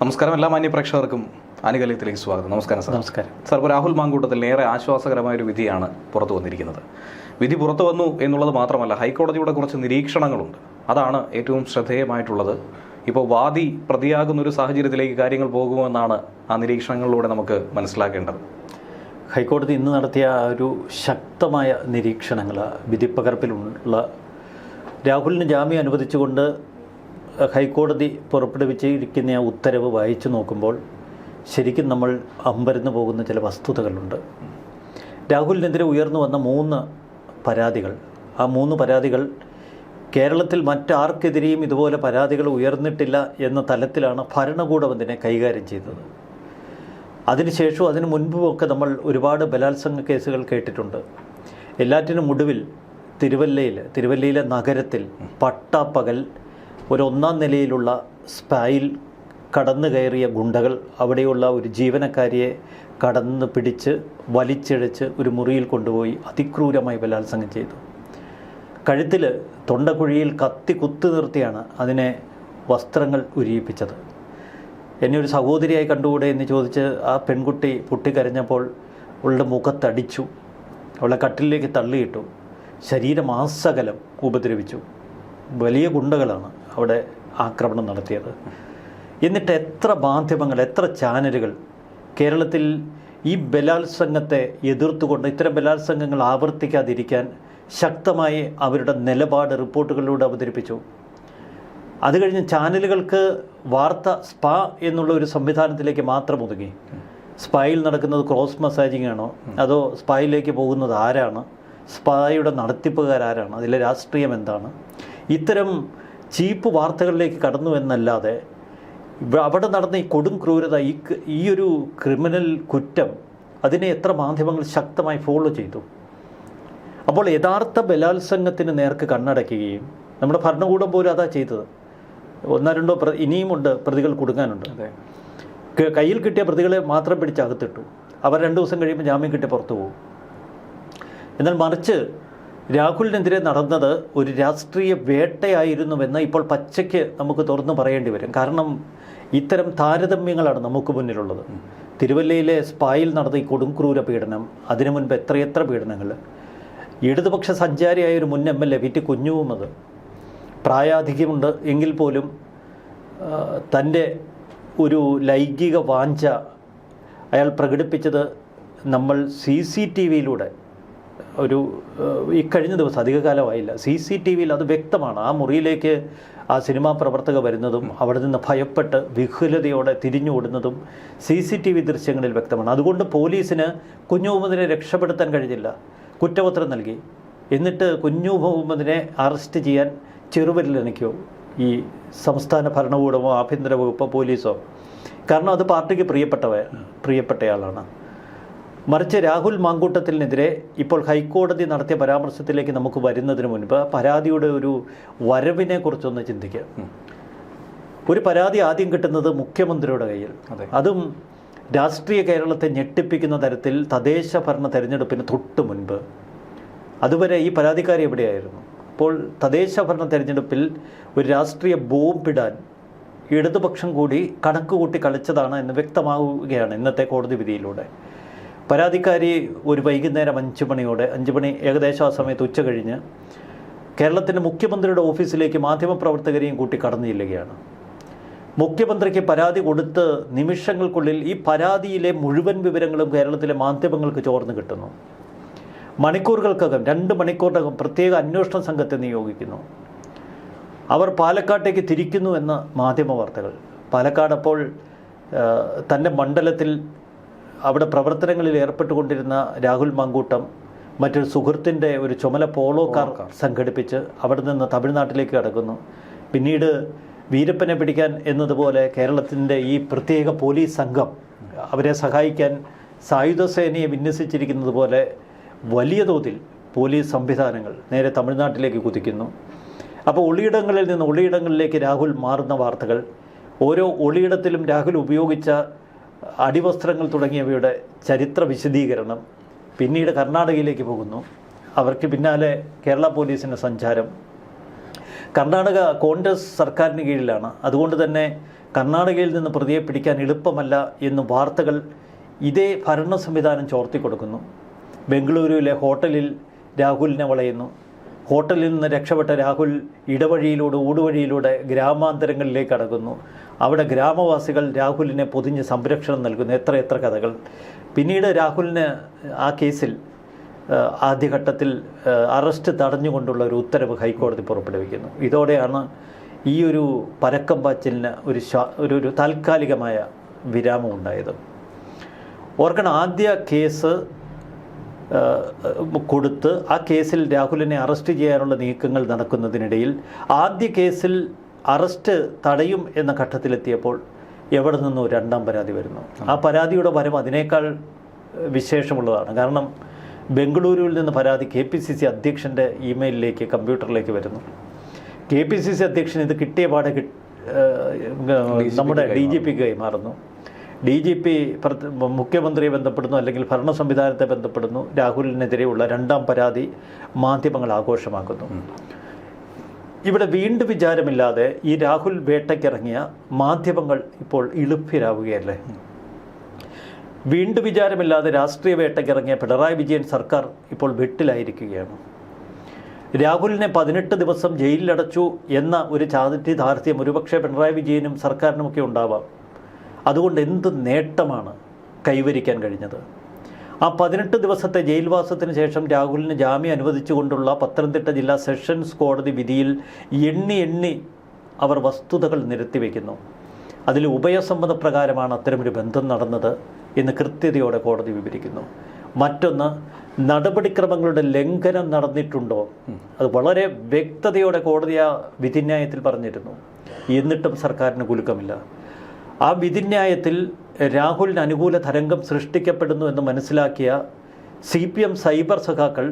നമസ്കാരം. എല്ലാ മാന്യ പ്രേക്ഷകർക്കും ആനുകാലികത്തിലേക്ക് സ്വാഗതം. നമസ്കാരം സാർ. നമസ്കാരം സാർ, ഇപ്പോൾ രാഹുൽ മാങ്കൂട്ടത്തിൽ ഏറെ ആശ്വാസകരമായൊരു വിധിയാണ് പുറത്തു വന്നിരിക്കുന്നത്. വിധി പുറത്തു വന്നു എന്നുള്ളത് മാത്രമല്ല, ഹൈക്കോടതിയുടെ കുറച്ച് നിരീക്ഷണങ്ങളുണ്ട്. അതാണ് ഏറ്റവും ശ്രദ്ധേയമായിട്ടുള്ളത്. ഇപ്പോൾ വാദി പ്രതിയാകുന്ന ഒരു സാഹചര്യത്തിലേക്ക് കാര്യങ്ങൾ പോകുമെന്നാണ് ആ നിരീക്ഷണങ്ങളിലൂടെ നമുക്ക് മനസ്സിലാക്കേണ്ടത്. ഹൈക്കോടതി ഇന്ന് നടത്തിയ ഒരു ശക്തമായ നിരീക്ഷണങ്ങൾ വിധിപ്പകർപ്പിലുള്ള രാഹുലിന് ജാമ്യം അനുവദിച്ചുകൊണ്ട് ഹൈക്കോടതി പുറപ്പെടുവിച്ചിരിക്കുന്ന ആ ഉത്തരവ് വായിച്ചു നോക്കുമ്പോൾ ശരിക്കും നമ്മൾ അമ്പരന്ന് പോകുന്ന ചില വസ്തുതകളുണ്ട്. രാഹുലിനെതിരെ ഉയർന്നു വന്ന 3 പരാതികൾ, ആ 3 പരാതികൾ കേരളത്തിൽ മറ്റാർക്കെതിരെയും ഇതുപോലെ പരാതികൾ ഉയർന്നിട്ടില്ല എന്ന തലത്തിലാണ് ഭരണകൂടം അതിനെ കൈകാര്യം ചെയ്തത്. അതിനുശേഷവും അതിനു മുൻപുമൊക്കെ നമ്മൾ ഒരുപാട് ബലാത്സംഗ കേസുകൾ കേട്ടിട്ടുണ്ട്. എല്ലാറ്റിനും ഒടുവിൽ തിരുവല്ലയിലെ നഗരത്തിൽ പട്ടാപ്പകൽ ഒരു 1-ാം നിലയിലുള്ള സ്പായിൽ കടന്നു കയറിയ ഗുണ്ടകൾ അവിടെയുള്ള ഒരു ജീവനക്കാരിയെ കടന്ന് പിടിച്ച് വലിച്ചിഴച്ച് ഒരു മുറിയിൽ കൊണ്ടുപോയി അതിക്രൂരമായി ബലാത്സംഗം ചെയ്തു. കഴുത്തിൽ തൊണ്ടക്കുഴിയിൽ കത്തി കുത്തു നിർത്തിയാണ് അതിനെ വസ്ത്രങ്ങൾ ഉരിയിപ്പിച്ചത്. എന്നെ ഒരു സഹോദരിയായി കണ്ടുകൂടെ എന്ന് ചോദിച്ച് ആ പെൺകുട്ടി പൊട്ടിക്കരഞ്ഞപ്പോൾ അവളുടെ മുഖത്തടിച്ചു, അവളെ കട്ടിലേക്ക് തള്ളിയിട്ടു, ശരീരമാസകലം ഉപദ്രവിച്ചു. വലിയ ഗുണ്ടകളാണ് അവിടെ ആക്രമണം നടത്തിയത്. എന്നിട്ട് എത്ര മാധ്യമങ്ങൾ, എത്ര ചാനലുകൾ കേരളത്തിൽ ഈ ബലാത്സംഗത്തെ എതിർത്തുകൊണ്ട് ഇത്തരം ബലാത്സംഗങ്ങൾ ആവർത്തിക്കാതിരിക്കാൻ ശക്തമായി അവരുടെ നിലപാട് റിപ്പോർട്ടുകളിലൂടെ അവതരിപ്പിച്ചു. അത് കഴിഞ്ഞ് ചാനലുകൾക്ക് വാർത്ത സ്പാ എന്നുള്ള ഒരു സംവിധാനത്തിലേക്ക് മാത്രം ഒതുങ്ങി. സ്പായിൽ നടക്കുന്നത് ക്രോസ് മസാജിങ് ആണോ, അതോ സ്പായിലേക്ക് പോകുന്നത് ആരാണ്, സ്പായുടെ നടത്തിപ്പുകാരാരാണ്, അതിലെ രാഷ്ട്രീയം എന്താണ്, ഇത്തരം ചീപ്പ് വാർത്തകളിലേക്ക് കടന്നു എന്നല്ലാതെ അവിടെ നടന്ന ഈ കൊടും ക്രൂരത, ഈ ഒരു ക്രിമിനൽ കുറ്റം, അതിനെ എത്ര മാധ്യമങ്ങൾ ശക്തമായി ഫോളോ ചെയ്തു. അപ്പോൾ യഥാർത്ഥ ബലാത്സംഗത്തിന് നേർക്ക് കണ്ണടയ്ക്കുകയും നമ്മുടെ ഭരണകൂടം പോലും അതാ ചെയ്തത്. 1-2 ഇനിയുമുണ്ട് പ്രതികൾ കുടുങ്ങാനുണ്ട്. കയ്യിൽ കിട്ടിയ പ്രതികളെ മാത്രം പിടിച്ചകത്തിട്ടു. അവർ 2 ദിവസം കഴിയുമ്പോൾ ജാമ്യം കിട്ടി പുറത്തു പോകും. എന്നാൽ മറിച്ച് രാഹുലിനെതിരെ നടന്നത് ഒരു രാഷ്ട്രീയ വേട്ടയായിരുന്നുവെന്ന് ഇപ്പോൾ പച്ചയ്ക്ക് നമുക്ക് തുറന്നു പറയേണ്ടി വരും. കാരണം ഇത്തരം താരതമ്യങ്ങളാണ് നമുക്ക് മുന്നിലുള്ളത്. തിരുവല്ലയിലെ സ്പായിൽ നടന്ന ഈ കൊടുംക്രൂര പീഡനം, അതിനു മുൻപ് എത്രയെത്ര പീഡനങ്ങൾ. ഇടതുപക്ഷ സഞ്ചാരിയായ ഒരു മുൻ MLA വി ടി കുഞ്ഞു മുഹമ്മദ്, പ്രായാധിക്യമുണ്ട് എങ്കിൽ പോലും തൻ്റെ ഒരു ലൈംഗിക വാഞ്ച അയാൾ പ്രകടിപ്പിച്ചത് നമ്മൾ CCTVയിലൂടെ ഇക്കഴിഞ്ഞ ദിവസം, അധികകാലമായില്ല, CCTVയിൽ അത് വ്യക്തമാണ്. ആ മുറിയിലേക്ക് ആ സിനിമാ പ്രവർത്തക വരുന്നതും അവിടെ നിന്ന് ഭയപ്പെട്ട് വിഹുലതയോടെ തിരിഞ്ഞോടുന്നതും CCTV ദൃശ്യങ്ങളിൽ വ്യക്തമാണ്. അതുകൊണ്ട് പോലീസിന് കുഞ്ഞു മുഹമ്മദിനെ രക്ഷപ്പെടുത്താൻ കഴിഞ്ഞില്ല. കുറ്റപത്രം നൽകി. എന്നിട്ട് കുഞ്ഞു മുഹമ്മദിനെ അറസ്റ്റ് ചെയ്യാൻ ചെറുവിരലനയ്ക്കോ ഈ സംസ്ഥാന ഭരണകൂടമോ ആഭ്യന്തര വകുപ്പോ പോലീസോ? കാരണം അത് പാർട്ടിക്ക് പ്രിയപ്പെട്ടയാളാണ്. മറിച്ച് രാഹുൽ മാങ്കൂട്ടത്തിനെതിരെ ഇപ്പോൾ ഹൈക്കോടതി നടത്തിയ പരാമർശത്തിലേക്ക് നമുക്ക് വരുന്നതിന് മുൻപ് പരാതിയുടെ ഒരു വരവിനെ കുറിച്ചൊന്ന് ചിന്തിക്കാം. ഒരു പരാതി ആദ്യം കിട്ടുന്നത് മുഖ്യമന്ത്രിയുടെ കയ്യിൽ, അതും രാഷ്ട്രീയ കേരളത്തെ ഞെട്ടിപ്പിക്കുന്ന തരത്തിൽ തദ്ദേശ ഭരണ തെരഞ്ഞെടുപ്പിന് തൊട്ട് മുൻപ്. അതുവരെ ഈ പരാതിക്കാരി എവിടെയായിരുന്നു? അപ്പോൾ തദ്ദേശ ഭരണ തെരഞ്ഞെടുപ്പിൽ ഒരു രാഷ്ട്രീയ ബോംബിടാൻ ഇടതുപക്ഷം കൂടി കണക്കുകൂട്ടി കളിച്ചതാണ് എന്ന് വ്യക്തമാവുകയാണ് ഇന്നത്തെ കോടതി വിധിയിലൂടെ. പരാതിക്കാരി ഒരു വൈകുന്നേരം 5 മണി ഏകദേശം ആ സമയത്ത് ഉച്ച കഴിഞ്ഞ് കേരളത്തിൻ്റെ മുഖ്യമന്ത്രിയുടെ ഓഫീസിലേക്ക് മാധ്യമപ്രവർത്തകരെയും കൂട്ടി കടന്നു ചെല്ലുകയാണ്. മുഖ്യമന്ത്രിക്ക് പരാതി കൊടുത്ത് നിമിഷങ്ങൾക്കുള്ളിൽ ഈ പരാതിയിലെ മുഴുവൻ വിവരങ്ങളും കേരളത്തിലെ മാധ്യമങ്ങൾക്ക് ചോർന്ന് കിട്ടുന്നു. മണിക്കൂറുകൾക്കകം, 2 മണിക്കൂറിനകം പ്രത്യേക അന്വേഷണ സംഘത്തെ നിയോഗിക്കുന്നു. അവർ പാലക്കാട്ടേക്ക് തിരിക്കുന്നു എന്ന മാധ്യമ വാർത്തകൾ. പാലക്കാട് അപ്പോൾ തൻ്റെ മണ്ഡലത്തിൽ അവിടെ പ്രവർത്തനങ്ങളിൽ ഏർപ്പെട്ടുകൊണ്ടിരുന്ന രാഹുൽ മാങ്കൂട്ടം മറ്റൊരു സുഹൃത്തിൻ്റെ ഒരു ചുമല പോളോ കാർ സംഘടിപ്പിച്ച് അവിടെ നിന്ന് തമിഴ്നാട്ടിലേക്ക് കടക്കുന്നു. പിന്നീട് വീരപ്പനെ പിടിക്കാൻ എന്നതുപോലെ കേരളത്തിൻ്റെ ഈ പ്രത്യേക പോലീസ് സംഘം അവരെ സഹായിക്കാൻ സായുധ സേനയെ വിന്യസിച്ചിരിക്കുന്നത് പോലെ വലിയ തോതിൽ പോലീസ് സംവിധാനങ്ങൾ നേരെ തമിഴ്നാട്ടിലേക്ക് കുതിക്കുന്നു. അപ്പോൾ ഒളിയിടങ്ങളിൽ നിന്ന് ഒളിയിടങ്ങളിലേക്ക് രാഹുൽ മാറുന്ന വാർത്തകൾ, ഓരോ ഒളിയിടത്തിലും രാഹുൽ ഉപയോഗിച്ച അടിവസ്ത്രങ്ങൾ തുടങ്ങിയവയുടെ ചരിത്ര വിശദീകരണം. പിന്നീട് കർണാടകയിലേക്ക് പോകുന്നു. അവർക്ക് പിന്നാലെ കേരള പോലീസിൻ്റെ സഞ്ചാരം. കർണാടക കോൺഗ്രസ് സർക്കാരിന് കീഴിലാണ്. അതുകൊണ്ട് തന്നെ കർണാടകയിൽ നിന്ന് പ്രതിയെ പിടിക്കാൻ എളുപ്പമല്ല എന്ന് വാർത്തകൾ ഇതേ ഭരണ സംവിധാനം ചോർത്തിക്കൊടുക്കുന്നു. ബംഗളൂരുവിലെ ഹോട്ടലിൽ രാഹുലിനെ വളയുന്നു. ഹോട്ടലിൽ നിന്ന് രക്ഷപ്പെട്ട രാഹുൽ ഇടവഴിയിലൂടെ ഊടുവഴിയിലൂടെ ഗ്രാമാന്തരങ്ങളിലേക്ക് അടങ്ങുന്നു. അവിടെ ഗ്രാമവാസികൾ രാഹുലിനെ പൊതിഞ്ഞ് സംരക്ഷണം നൽകുന്നു. എത്ര കഥകൾ. പിന്നീട് രാഹുലിന് ആ കേസിൽ ആദ്യഘട്ടത്തിൽ അറസ്റ്റ് തടഞ്ഞുകൊണ്ടുള്ള ഒരു ഉത്തരവ് ഹൈക്കോടതി പുറപ്പെടുവിക്കുന്നു. ഇതോടെയാണ് ഈ ഒരു പരക്കം പാച്ചിലിന് ഒരു താൽക്കാലികമായ വിരാമം ഉണ്ടായത്. ഓർക്കണം, ആദ്യ കേസ് കൊടുത്ത് ആ കേസിൽ രാഹുലിനെ അറസ്റ്റ് ചെയ്യാനുള്ള നീക്കങ്ങൾ നടക്കുന്നതിനിടയിൽ ആദ്യ കേസിൽ അറസ്റ്റ് തടയും എന്ന ഘട്ടത്തിലെത്തിയപ്പോൾ എവിടെ നിന്നോ രണ്ടാം പരാതി വരുന്നു. ആ പരാതിയുടെ വരവ് അതിനേക്കാൾ വിശേഷമുള്ളതാണ്. കാരണം ബംഗളൂരുവിൽ നിന്ന് പരാതി KPCC അധ്യക്ഷൻ്റെ ഇമെയിലിലേക്ക്, കമ്പ്യൂട്ടറിലേക്ക് വരുന്നു. KPCC അധ്യക്ഷൻ ഇത് കിട്ടിയ പാടെ നമ്മുടെ DGPക്ക് കൈമാറുന്നു. DGP മുഖ്യമന്ത്രിയെ ബന്ധപ്പെടുന്നു, അല്ലെങ്കിൽ ഭരണ സംവിധാനത്തെ ബന്ധപ്പെടുന്നു. രാഹുലിനെതിരെയുള്ള രണ്ടാം പരാതി മാധ്യമങ്ങൾ ആഘോഷമാക്കുന്നു. ഇവിടെ വീണ്ടും വിചാരമില്ലാതെ ഈ രാഹുൽ വേട്ടയ്ക്കിറങ്ങിയ മാധ്യമങ്ങൾ ഇപ്പോൾ ഇളുഭ്യരാവുകയല്ലേ. വീണ്ടും വിചാരമില്ലാതെ രാഷ്ട്രീയ വേട്ടയ്ക്കിറങ്ങിയ പിണറായി വിജയൻ സർക്കാർ ഇപ്പോൾ വെട്ടിലായിരിക്കുകയാണ്. രാഹുലിനെ 18 ദിവസം ജയിലിലടച്ചു എന്ന ഒരു ചാരിതാർത്ഥ്യം ഒരുപക്ഷെ പിണറായി വിജയനും സർക്കാരിനുമൊക്കെ ഉണ്ടാവാം. അതുകൊണ്ട് എന്ത് നേട്ടമാണ് കൈവരിക്കാൻ കഴിഞ്ഞത്? ആ 18 ദിവസത്തെ ജയിൽവാസത്തിന് ശേഷം രാഹുലിന് ജാമ്യം അനുവദിച്ചുകൊണ്ടുള്ള പത്തനംതിട്ട ജില്ലാ സെഷൻസ് കോടതി വിധിയിൽ എണ്ണി അവർ വസ്തുതകൾ നിരത്തിവെക്കുന്നു. അതിൽ ഉഭയസമ്മതപ്രകാരമാണ് അത്തരമൊരു ബന്ധം നടന്നത് എന്ന് കൃത്യതയോടെ കോടതി വിവരിക്കുന്നു. മറ്റൊന്ന്, നടപടിക്രമങ്ങളുടെ ലംഘനം നടന്നിട്ടുണ്ടോ, അത് വളരെ വ്യക്തതയോടെ കോടതി ആ വിധിന്യായത്തിൽ പറഞ്ഞിരുന്നു. എന്നിട്ടും സർക്കാരിന് കുലുക്കമില്ല. ആ വിധിന്യായത്തിൽ രാഹുലിന് അനുകൂല തരംഗം സൃഷ്ടിക്കപ്പെടുന്നു എന്ന് മനസ്സിലാക്കിയ CPM സൈബർ സഖാക്കൾ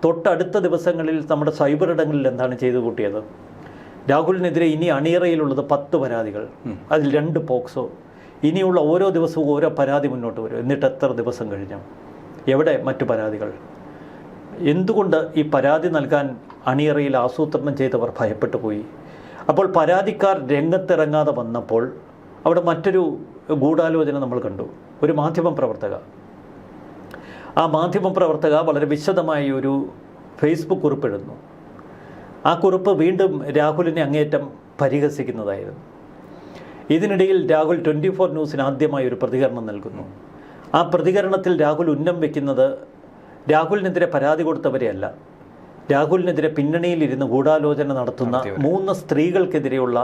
തൊട്ടടുത്ത ദിവസങ്ങളിൽ നമ്മുടെ സൈബർ ഇടങ്ങളിൽ എന്താണ് ചെയ്തു കൂട്ടിയത്? രാഹുലിനെതിരെ ഇനി അണിയറയിലുള്ളത് 10 പരാതികൾ, അതിൽ 2 പോക്സോ. ഇനിയുള്ള ഓരോ ദിവസവും ഓരോ പരാതി മുന്നോട്ട് വരും. എന്നിട്ട് എത്ര ദിവസം കഴിഞ്ഞു? എവിടെ മറ്റു പരാതികൾ? എന്തുകൊണ്ട് ഈ പരാതി നൽകാൻ അണിയറയിൽ ആസൂത്രണം ചെയ്തവർ ഭയപ്പെട്ടു പോയി? അപ്പോൾ പരാതിക്കാർ രംഗത്തിറങ്ങാതെ വന്നപ്പോൾ അവിടെ മറ്റൊരു ഗൂഢാലോചന നമ്മൾ കണ്ടു. ഒരു മാധ്യമപ്രവർത്തക, ആ മാധ്യമപ്രവർത്തക വളരെ വിശദമായി ഒരു ഫേസ്ബുക്ക് കുറിപ്പിടുന്നു. ആ കുറിപ്പ് വീണ്ടും രാഹുലിനെ അങ്ങേയറ്റം പരിഹസിക്കുന്നതായിരുന്നു. ഇതിനിടയിൽ രാഹുൽ 24 ന്യൂസിന് ആദ്യമായി ഒരു പ്രതികരണം നൽകുന്നു. ആ പ്രതികരണത്തിൽ രാഹുൽ ഉന്നം വയ്ക്കുന്നത് രാഹുലിനെതിരെ പരാതി കൊടുത്തവരെയല്ല, രാഹുലിനെതിരെ പിന്നണിയിലിരുന്ന് ഗൂഢാലോചന നടത്തുന്ന 3 സ്ത്രീകൾക്കെതിരെയുള്ള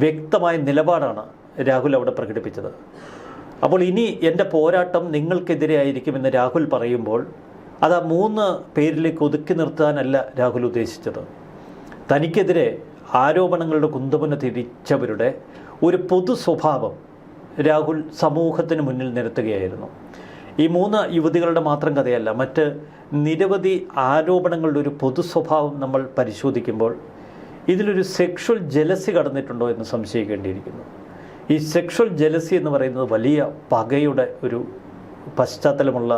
വ്യക്തമായ നിലപാടാണ് രാഹുൽ അവിടെ പ്രകടിപ്പിച്ചത്. അപ്പോൾ ഇനി എൻ്റെ പോരാട്ടം നിങ്ങൾക്കെതിരെ ആയിരിക്കുമെന്ന് രാഹുൽ പറയുമ്പോൾ അത് ആ 3 പേരിലേക്ക് ഒതുക്കി നിർത്താനല്ല രാഹുൽ ഉദ്ദേശിച്ചത്. തനിക്കെതിരെ ആരോപണങ്ങളുടെ കുന്തമുന തിരിച്ചവരുടെ ഒരു പൊതു സ്വഭാവം രാഹുൽ സമൂഹത്തിന് മുന്നിൽ നിരത്തുകയായിരുന്നു. ഈ 3 യുവതികളുടെ മാത്രം കഥയല്ല, മറ്റ് നിരവധി ആരോപണങ്ങളുടെ ഒരു പൊതു സ്വഭാവം നമ്മൾ പരിശോധിക്കുമ്പോൾ ഇതിലൊരു സെക്ഷൽ ജലസി കടന്നിട്ടുണ്ടോ എന്ന് സംശയിക്കേണ്ടിയിരിക്കുന്നു. ഈ സെക്ഷൽ ജലസി എന്ന് പറയുന്നത് വലിയ പകയുടെ ഒരു പശ്ചാത്തലമുള്ള,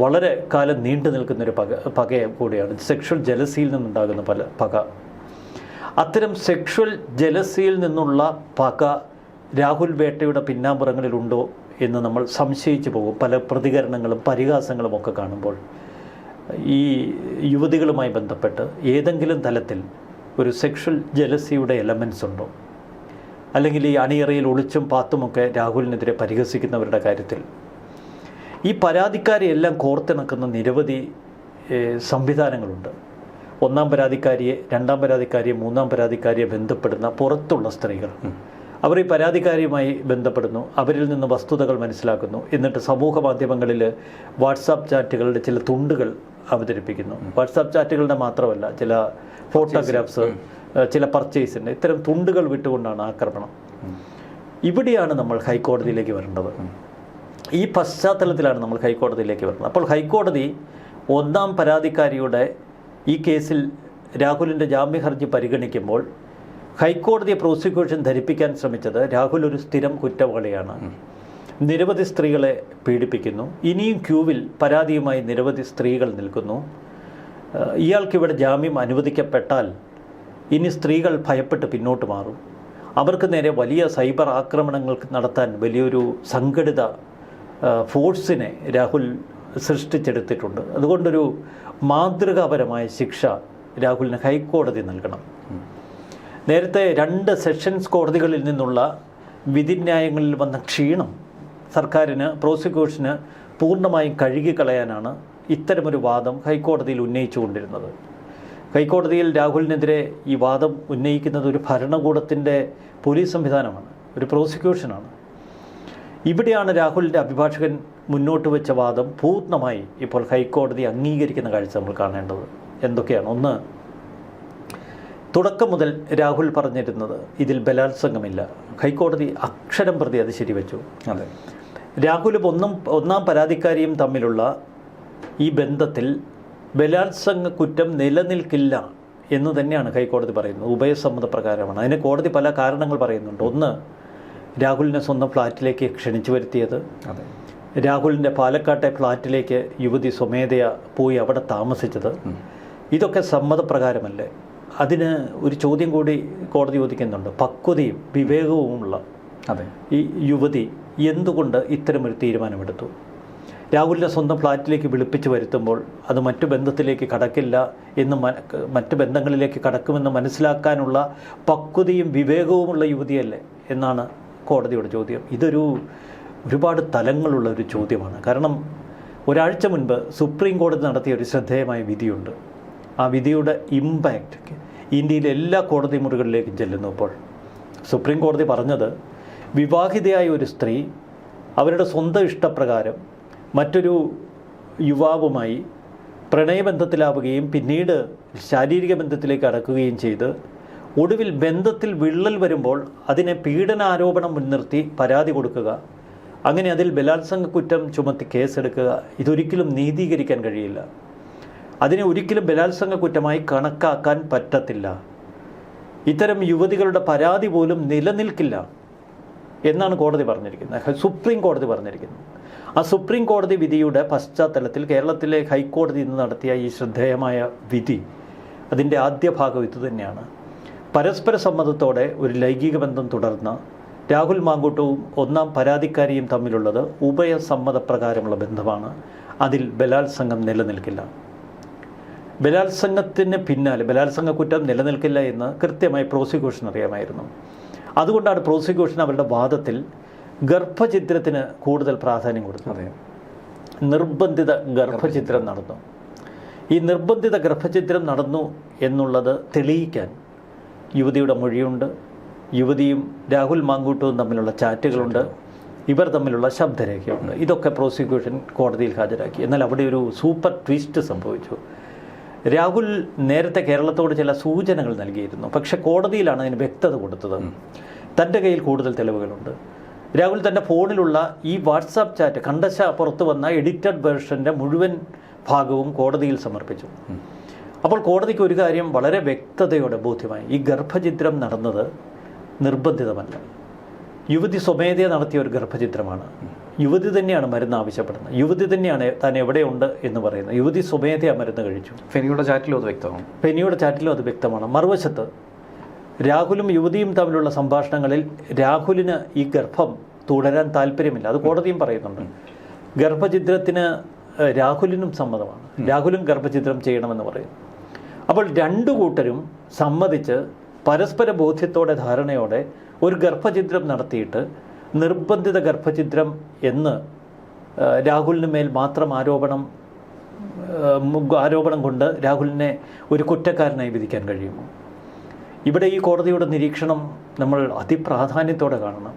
വളരെ കാലം നീണ്ടു നിൽക്കുന്നൊരു പക കൂടിയാണ്. സെക്ഷൽ ജലസിയിൽ നിന്നുണ്ടാകുന്ന പക. അത്തരം സെക്ഷൽ ജലസിയിൽ നിന്നുള്ള പക രാഹുൽ വേട്ടയുടെ പിന്നാമ്പുറങ്ങളിലുണ്ടോ എന്ന് നമ്മൾ സംശയിച്ചു പോകും. പല പ്രതികരണങ്ങളും പരിഹാസങ്ങളും ഒക്കെ കാണുമ്പോൾ ഈ യുവതികളുമായി ബന്ധപ്പെട്ട് ഏതെങ്കിലും തലത്തിൽ ഒരു സെക്ഷൽ ജലസിയുടെ എലമെൻസ് ഉണ്ടോ? അല്ലെങ്കിൽ ഈ അണിയറയിൽ ഒളിച്ചും പാത്തുമൊക്കെ രാഹുലിനെതിരെ പരിഹസിക്കുന്നവരുടെ കാര്യത്തിൽ ഈ പരാതിക്കാരെയെല്ലാം കോർത്തിണക്കുന്ന നിരവധി സംവിധാനങ്ങളുണ്ട്. 1-ാം പരാതിക്കാരിയെ, 2-ാം പരാതിക്കാരിയെ, 3-ാം പരാതിക്കാരിയെ ബന്ധപ്പെടുന്ന പുറത്തുള്ള സ്ത്രീകൾ, അവർ ഈ പരാതിക്കാരിയുമായി ബന്ധപ്പെടുന്നു, അവരിൽ നിന്ന് വസ്തുതകൾ മനസ്സിലാക്കുന്നു. എന്നിട്ട് സമൂഹ മാധ്യമങ്ങളിൽ വാട്സാപ്പ് ചാറ്റുകളുടെ ചില തുണ്ടുകൾ അവതരിപ്പിക്കുന്നു. വാട്സാപ്പ് ചാറ്റുകളുടെ മാത്രമല്ല, ചില ഫോട്ടോഗ്രാഫ്സ്, ചില പർച്ചേസിൻ്റെ ഇത്തരം തുണ്ടുകൾ വിട്ടുകൊണ്ടാണ് ആക്രമണം. ഇവിടെയാണ് നമ്മൾ ഹൈക്കോടതിയിലേക്ക് വരേണ്ടത്. ഈ പശ്ചാത്തലത്തിലാണ് നമ്മൾ ഹൈക്കോടതിയിലേക്ക് വരുന്നത്. അപ്പോൾ ഹൈക്കോടതി 1-ാം പരാതിക്കാരിയുടെ ഈ കേസിൽ രാഹുലിൻ്റെ ജാമ്യ ഹർജി പരിഗണിക്കുമ്പോൾ ഹൈക്കോടതിയെ പ്രോസിക്യൂഷൻ ധരിപ്പിക്കാൻ ശ്രമിച്ചത് രാഹുൽ ഒരു സ്ഥിരം കുറ്റവാളിയാണ്, നിരവധി സ്ത്രീകളെ പീഡിപ്പിക്കുന്നു, ഇനിയും ക്യൂവിൽ പരാതിയുമായി നിരവധി സ്ത്രീകൾ നിൽക്കുന്നു, ഇയാൾക്കിവിടെ ജാമ്യം അനുവദിക്കപ്പെട്ടാൽ ഇനി സ്ത്രീകൾ ഭയപ്പെട്ട് പിന്നോട്ട് മാറും, അവർക്ക് നേരെ വലിയ സൈബർ ആക്രമണങ്ങൾ നടത്താൻ വലിയൊരു സംഘടിത ഫോഴ്സിനെ രാഹുൽ സൃഷ്ടിച്ചെടുത്തിട്ടുണ്ട്. അതുകൊണ്ടൊരു മാതൃകാപരമായ ശിക്ഷ രാഹുലിന് ഹൈക്കോടതി നൽകണം. നേരത്തെ 2 സെഷൻസ് കോടതികളിൽ നിന്നുള്ള വിധിന്യായങ്ങളിൽ വന്ന ക്ഷീണം സർക്കാരിന്, പ്രോസിക്യൂഷന് പൂർണ്ണമായും കഴുകിക്കളയാനാണ് ഇത്തരമൊരു വാദം ഹൈക്കോടതിയിൽ ഉന്നയിച്ചുകൊണ്ടിരുന്നത്. ഹൈക്കോടതിയിൽ രാഹുലിനെതിരെ ഈ വാദം ഉന്നയിക്കുന്നത് ഒരു ഭരണകൂടത്തിൻ്റെ പോലീസ് സംവിധാനമാണ്, ഒരു പ്രോസിക്യൂഷനാണ്. ഇവിടെയാണ് രാഹുലിൻ്റെ അഭിഭാഷകൻ മുന്നോട്ട് വെച്ച വാദം പൂർണ്ണമായി ഇപ്പോൾ ഹൈക്കോടതി അംഗീകരിക്കുന്ന കാഴ്ച നമ്മൾ കാണേണ്ടത്. എന്തൊക്കെയാണ്? ഒന്ന്, തുടക്കം മുതൽ രാഹുൽ പറഞ്ഞിരുന്നത് ഇതിൽ ബലാത്സംഗമില്ല. ഹൈക്കോടതി അക്ഷരം പ്രതി അത് ശരിവെച്ചു. അതെ, രാഹുലും ഒന്നാം പരാതിക്കാരിയും തമ്മിലുള്ള ഈ ബന്ധത്തിൽ ബലാത്സംഗ കുറ്റം നിലനിൽക്കില്ല എന്ന് തന്നെയാണ് ഹൈക്കോടതി പറയുന്നത്. ഉഭയസമ്മതപ്രകാരമാണ്. അതിന് കോടതി പല കാരണങ്ങൾ പറയുന്നുണ്ട്. ഒന്ന്, രാഹുലിനെ സ്വന്തം ഫ്ലാറ്റിലേക്ക് ക്ഷണിച്ചു വരുത്തിയത്, രാഹുലിൻ്റെ പാലക്കാട്ടെ ഫ്ലാറ്റിലേക്ക് യുവതി സ്വമേധയാ പോയി അവിടെ താമസിച്ചത്, ഇതൊക്കെ സമ്മതപ്രകാരമല്ലേ? അതിന് ഒരു ചോദ്യം കൂടി കോടതി ചോദിക്കുന്നുണ്ട്. പക്വതയും വിവേകവുമുള്ള ഈ യുവതി എന്തുകൊണ്ട് ഇത്തരമൊരു തീരുമാനമെടുത്തു? രാഹുലിനെ സ്വന്തം ഫ്ലാറ്റിലേക്ക് വിളിപ്പിച്ച് വരുത്തുമ്പോൾ അത് മറ്റു ബന്ധത്തിലേക്ക് കടക്കില്ല എന്ന് മറ്റു ബന്ധങ്ങളിലേക്ക് കടക്കുമെന്ന് മനസ്സിലാക്കാനുള്ള പക്വതയും വിവേകവുമുള്ള യുവതിയല്ലേ എന്നാണ് കോടതിയുടെ ചോദ്യം. ഒരുപാട് തലങ്ങളുള്ള ഒരു ചോദ്യമാണ്. കാരണം ഒരാഴ്ച മുൻപ് സുപ്രീം കോടതി നടത്തിയ ഒരു ശ്രദ്ധേയമായ വിധിയുണ്ട്. ആ വിധിയുടെ ഇമ്പാക്റ്റ് ഇന്ത്യയിലെ എല്ലാ കോടതി മുറികളിലേക്കും ചെല്ലുന്നു. ഇപ്പോൾ സുപ്രീം കോടതി പറഞ്ഞത്, വിവാഹിതയായ ഒരു സ്ത്രീ അവരുടെ സ്വന്തം ഇഷ്ടപ്രകാരം മറ്റൊരു യുവാവുമായി പ്രണയബന്ധത്തിലാവുകയും പിന്നീട് ശാരീരിക ബന്ധത്തിലേക്ക് അടക്കുകയും ചെയ്ത് ഒടുവിൽ ബന്ധത്തിൽ വിള്ളൽ വരുമ്പോൾ അതിനെ പീഡനാരോപണം മുൻനിർത്തി പരാതി കൊടുക്കുക, അങ്ങനെ അതിൽ ബലാത്സംഗ കുറ്റം ചുമത്തി കേസെടുക്കുക, ഇതൊരിക്കലും നീതീകരിക്കാൻ കഴിയില്ല. അതിനെ ഒരിക്കലും ബലാത്സംഗ കുറ്റമായി കണക്കാക്കാൻ പറ്റത്തില്ല. ഇത്തരം യുവതികളുടെ പരാതി പോലും നിലനിൽക്കില്ല എന്നാണ് കോടതി പറഞ്ഞിരിക്കുന്നത്, സുപ്രീം കോടതി പറഞ്ഞിരിക്കുന്നത്. ആ സുപ്രീം കോടതി വിധിയുടെ പശ്ചാത്തലത്തിൽ കേരളത്തിലെ ഹൈക്കോടതി ഇന്ന് നടത്തിയ ഈ ശ്രദ്ധേയമായ വിധി, അതിൻ്റെ ആദ്യ ഭാഗം ഇതുതന്നെയാണ്. പരസ്പര സമ്മതത്തോടെ ഒരു ലൈംഗിക ബന്ധം തുടർന്ന രാഹുൽ മാങ്കൂട്ടവും ഒന്നാം പരാതിക്കാരിയും തമ്മിലുള്ളത് ഉഭയസമ്മതപ്രകാരമുള്ള ബന്ധമാണ്. അതിൽ ബലാത്സംഗം നിലനിൽക്കില്ല. ബലാത്സംഗത്തിന് പിന്നാലെ ബലാത്സംഗ കുറ്റം നിലനിൽക്കില്ല എന്ന് കൃത്യമായി പ്രോസിക്യൂഷൻ അറിയാമായിരുന്നു. അതുകൊണ്ടാണ് പ്രോസിക്യൂഷൻ അവരുടെ വാദത്തിൽ ഗർഭഛിദ്രത്തിന് കൂടുതൽ പ്രാധാന്യം കൊടുത്തത്. നിർബന്ധിത ഗർഭഛിദ്രം നടന്നു. ഈ നിർബന്ധിത ഗർഭഛിദ്രം നടന്നു എന്നുള്ളത് തെളിയിക്കാൻ യുവതിയുടെ മൊഴിയുണ്ട്, യുവതിയും രാഹുൽ മാങ്കൂട്ടവും തമ്മിലുള്ള ചാറ്റുകളുണ്ട്, ഇവർ തമ്മിലുള്ള ശബ്ദരേഖയുണ്ട്. ഇതൊക്കെ പ്രോസിക്യൂഷൻ കോടതിയിൽ ഹാജരാക്കി. എന്നാൽ അവിടെ ഒരു സൂപ്പർ ട്വിസ്റ്റ് സംഭവിച്ചു. രാഹുൽ നേരത്തെ കേരളത്തോട് ചില സൂചനകൾ നൽകിയിരുന്നു, പക്ഷെ കോടതിയിലാണ് അതിന് വ്യക്തത കൊടുത്തത്. തൻ്റെ കയ്യിൽ കൂടുതൽ തെളിവുകളുണ്ട്. രാഹുൽ തൻ്റെ ഫോണിലുള്ള ഈ വാട്സാപ്പ് ചാറ്റ് കണ്ടശ പുറത്തു വന്ന എഡിറ്റഡ് വേർഷൻ്റെ മുഴുവൻ ഭാഗവും കോടതിയിൽ സമർപ്പിച്ചു. അപ്പോൾ കോടതിക്ക് ഒരു കാര്യം വളരെ വ്യക്തതയോടെ ബോധ്യമായി. ഈ ഗർഭഛിദ്രം നടന്നത് നിർബന്ധിതമല്ല. യുവതി സ്വമേധയ നടത്തിയ ഒരു ഗർഭഛിദ്രമാണ്. യുവതി തന്നെയാണ് മരുന്ന് ആവശ്യപ്പെടുന്നത്, യുവതി തന്നെയാണ് താൻ എവിടെയുണ്ട് എന്ന് പറയുന്നത്. യുവതി സ്വമേധയ മരുന്ന് കഴിച്ചു. ഫെനിയുടെ ചാറ്റിലും അത് വ്യക്തമാണ്. ഫെനിയുടെ ചാറ്റിലും അത് വ്യക്തമാണ്. മറുവശത്ത് രാഹുലും യുവതിയും തമ്മിലുള്ള സംഭാഷണങ്ങളിൽ രാഹുലിന് ഈ ഗർഭം തുടരാൻ താല്പര്യമില്ല. അത് കോടതിയും പറയുന്നുണ്ട്. ഗർഭഛിദ്രത്തിന് രാഹുലിനും സമ്മതമാണ്. രാഹുലും ഗർഭഛിദ്രം ചെയ്യണമെന്ന് പറയും. അപ്പോൾ രണ്ടു കൂട്ടരും സമ്മതിച്ച് പരസ്പര ബോധ്യത്തോടെ ധാരണയോടെ ഒരു ഗർഭഛിദ്രം നടത്തിയിട്ട് നിർബന്ധിത ഗർഭഛിദ്രം എന്ന് രാഹുലിന് മേൽ മാത്രം ആരോപണം കൊണ്ട് രാഹുലിനെ ഒരു കുറ്റക്കാരനായി വിധിക്കാൻ കഴിയുമോ? ഇവിടെ ഈ കോടതിയുടെ നിരീക്ഷണം നമ്മൾ അതിപ്രാധാന്യത്തോടെ കാണണം.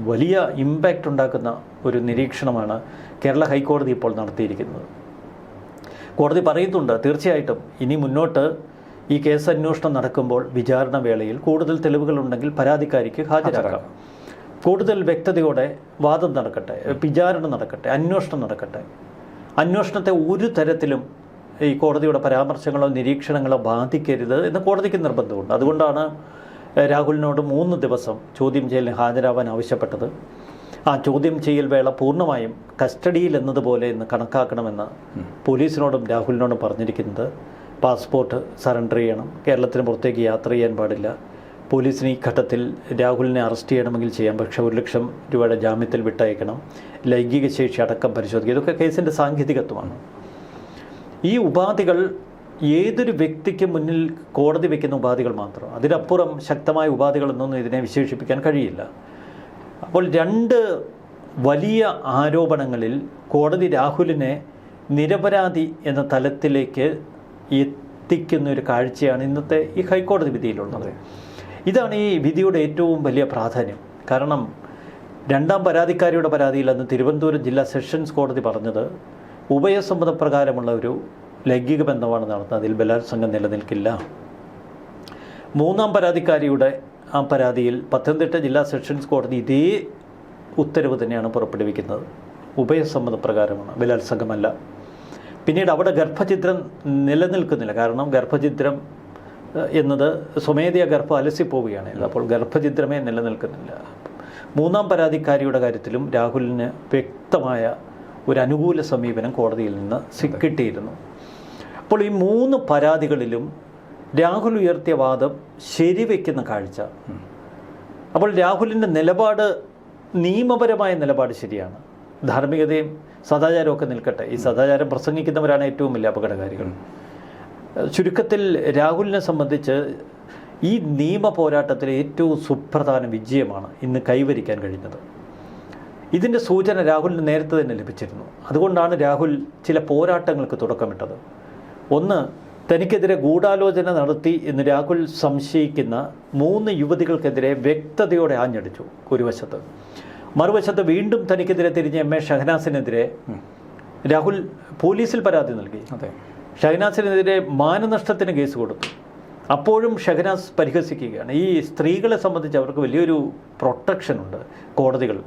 വലിയ ഇമ്പാക്റ്റ് ഉണ്ടാക്കുന്ന ഒരു നിരീക്ഷണമാണ് കേരള ഹൈക്കോടതി ഇപ്പോൾ നടത്തിയിരിക്കുന്നത്. കോടതി പറയുന്നുണ്ട്, തീർച്ചയായിട്ടും ഇനി മുന്നോട്ട് ഈ കേസ് അന്വേഷണം നടക്കുമ്പോൾ വിചാരണ വേളയിൽ കൂടുതൽ തെളിവുകളുണ്ടെങ്കിൽ പരാതിക്കാരിക്ക് ഹാജരാക്കാം. കൂടുതൽ വ്യക്തതയോടെ വാദം നടക്കട്ടെ, വിചാരണ നടക്കട്ടെ, അന്വേഷണം നടക്കട്ടെ. അന്വേഷണത്തെ ഒരു തരത്തിലും ഈ കോടതിയുടെ പരാമർശങ്ങളോ നിരീക്ഷണങ്ങളോ ബാധിക്കരുത് എന്ന് കോടതിക്ക് നിർബന്ധമുണ്ട്. അതുകൊണ്ടാണ് രാഹുലിനോട് 3 ദിവസം ചോദ്യം ചെയ്യലിന് ഹാജരാവാൻ ആവശ്യപ്പെട്ടത്. ആ ചോദ്യം ചെയ്യൽ വേള പൂർണ്ണമായും കസ്റ്റഡിയിൽ എന്നതുപോലെ ഇന്ന് കണക്കാക്കണമെന്ന് പോലീസിനോടും രാഹുലിനോടും പറഞ്ഞിരിക്കുന്നത്. പാസ്പോർട്ട് സറണ്ടർ ചെയ്യണം, കേരളത്തിന് പുറത്തേക്ക് യാത്ര ചെയ്യാൻ പാടില്ല, പോലീസിന് ഈ ഘട്ടത്തിൽ രാഹുലിനെ അറസ്റ്റ് ചെയ്യണമെങ്കിൽ ചെയ്യാം, പക്ഷേ 1 ലക്ഷം രൂപയുടെ ജാമ്യത്തിൽ വിട്ടയക്കണം, ലൈംഗിക ശേഷി അടക്കം പരിശോധിക്കുക. ഇതൊക്കെ കേസിൻ്റെ സാങ്കേതികത്വമാണ്. ഈ ഉപാധികൾ ഏതൊരു വ്യക്തിക്ക് മുന്നിൽ കോടതി വയ്ക്കുന്ന ഉപാധികൾ മാത്രം, അതിനപ്പുറം ശക്തമായ ഉപാധികളൊന്നും ഇതിനെ വിശേഷിപ്പിക്കാൻ കഴിയില്ല. അപ്പോൾ 2 വലിയ ആരോപണങ്ങളിൽ കോടതി രാഹുലിനെ നിരപരാധി എന്ന തലത്തിലേക്ക് എത്തിക്കുന്ന ഒരു കാഴ്ചയാണ് ഇന്നത്തെ ഈ ഹൈക്കോടതി വിധിയിലുള്ളത്. ഇതാണ് ഈ വിധിയുടെ ഏറ്റവും വലിയ പ്രാധാന്യം. കാരണം 2ാം പരാതിക്കാരിയുടെ പരാതിയിൽ അന്ന് തിരുവനന്തപുരം ജില്ലാ സെഷൻസ് കോടതി പറഞ്ഞത് ഉഭയസമ്മതപ്രകാരമുള്ള ഒരു ലൈംഗിക ബന്ധമാണ് നടന്നത്, അതിൽ ബലാത്സംഗം നിലനിൽക്കില്ല. 3ാം പരാതിക്കാരിയുടെ ആ പരാതിയിൽ പത്തനംതിട്ട ജില്ലാ സെഷൻസ് കോടതി ഇതേ ഉത്തരവ് തന്നെയാണ് പുറപ്പെടുവിക്കുന്നത്, ഉഭയസമ്മതപ്രകാരമാണ്, ബലാത്സംഗമല്ല. പിന്നീട് അവിടെ ഗർഭഛിദ്രം നിലനിൽക്കുന്നില്ല, കാരണം ഗർഭഛിദ്രം എന്നത് സ്വമേധയാ ഗർഭം അലസിപ്പോവുകയാണ്, അപ്പോൾ ഗർഭഛിദ്രമേ നിലനിൽക്കുന്നില്ല. 3ാം പരാതിക്കാരിയുടെ കാര്യത്തിലും രാഹുലിന് വ്യക്തമായ ഒരു അനുകൂല സമീപനം കോടതിയിൽ നിന്ന് കിട്ടിയിരുന്നു. അപ്പോൾ ഈ 3 പരാതികളിലും രാഹുൽ ഉയർത്തിയ വാദം ശരിവെക്കുന്ന കാഴ്ച. അപ്പോൾ രാഹുലിൻ്റെ നിലപാട്, നിയമപരമായ നിലപാട് ശരിയാണ്, ധാർമ്മികതയും സദാചാരവും ഒക്കെ നിൽക്കട്ടെ, ഈ സദാചാരം പ്രസംഗിക്കുന്നവരാണ് ഏറ്റവും വലിയ അപകടകാരികൾ. ചുരുക്കത്തിൽ രാഹുലിനെ സംബന്ധിച്ച് ഈ നിയമ പോരാട്ടത്തിലെ ഏറ്റവും സുപ്രധാന വിജയമാണ് ഇന്ന് കൈവരിക്കാൻ കഴിഞ്ഞത്. ഇതിൻ്റെ സൂചന രാഹുലിന് നേരത്തെ തന്നെ ലഭിച്ചിരുന്നു. അതുകൊണ്ടാണ് രാഹുൽ ചില പോരാട്ടങ്ങൾക്ക് തുടക്കമിട്ടത്. ഒന്ന്, തനിക്കെതിരെ ഗൂഢാലോചന നടത്തി എന്ന് രാഹുൽ സംശയിക്കുന്ന 3 യുവതികൾക്കെതിരെ വ്യക്തതയോടെ ആഞ്ഞടിച്ചു ഒരു വശത്ത്. മറുവശത്ത് വീണ്ടും തനിക്കെതിരെ തിരിഞ്ഞ എം എ ഷഹനാസിനെതിരെ രാഹുൽ പോലീസിൽ പരാതി നൽകി. ഷഹനാസിനെതിരെ മാനനഷ്ടത്തിന് കേസ് കൊടുത്തു. അപ്പോഴും ഷഹനാസ് പരിഹസിക്കുകയാണ്. ഈ സ്ത്രീകളെ സംബന്ധിച്ച് അവർക്ക് വലിയൊരു പ്രൊട്ടക്ഷൻ ഉണ്ട് കോടതികൾ.